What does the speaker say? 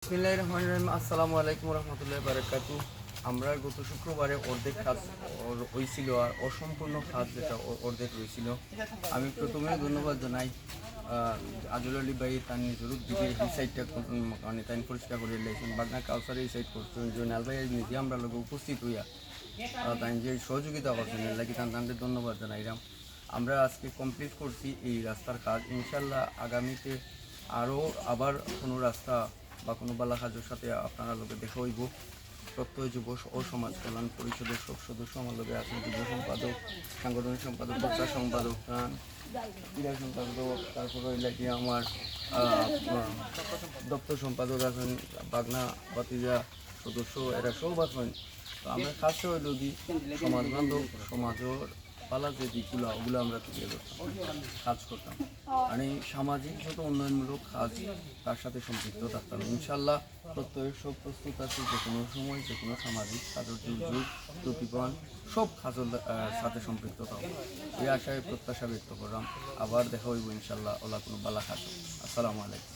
বিসমিল্লাহির রহমানির রহিম। আসসালামু আলাইকুম রহমতুল্লাহি বারাকাতু। আমরা গত শুক্রবারে অর্ধেক কাজ হয়েছিল আর অসম্পূর্ণ কাজ যেটা অর্ধেক রয়েছিল। আমি প্রথমে ধন্যবাদ জানাই আজল আলী ভাই তার নিজের দিকে এই সাইডটা মানে তাই পরিষ্কার করে লেগেছেন। বাগনা কালচারে এই সাইড করছেন জয়নাল ভাই নিজে আমরা লোক উপস্থিত হইয়া তাই যে সহযোগিতা করছেন এর লাগি তাদের ধন্যবাদ জানাইলাম। আমরা আজকে কমপ্লিট করছি এই রাস্তার কাজ। ইনশাল্লাহ আগামীতে আবার কোনো রাস্তা বা কোনো বালা কাজের সাথে আপনারা লোকে দেখা হইব। প্রত্যয় যুব ও সমাজ কল্যাণ পরিষদের সব সদস্য আমার লোকে আছেন, যুব সম্পাদক, সাংগঠনিক সম্পাদক, প্রচার সম্পাদক, ক্রীড়া সম্পাদক, তারপরে এলাকি আমার দপ্তর সম্পাদক আছেন, বাগনা বাতিজা সদস্য, এরা সব আছেন। তো আমরা কাজটা হইল কি সমাজ বান্ধব সমাজের পালা যে দিকগুলো ওগুলো আমরা তুলে ধরতাম, কাজ করতাম। আর এই সামাজিক যত উন্নয়নমূলক কাজ তার সাথে সম্পৃক্ত থাকতাম। ইনশাল্লাহ প্রত্যয়ের সব প্রস্তুত আছে যে কোনো সময় যে কোনো সামাজিক কাজের দুর্যোগ প্রতিবন সব কাজের সাথে সম্পৃক্ত থাকবো এই আশায় প্রত্যাশা ব্যক্ত করলাম। আবার দেখা হইব ইনশাল্লাহ ওলা কোনো বালা কাজ। আসসালামু আলাইকুম।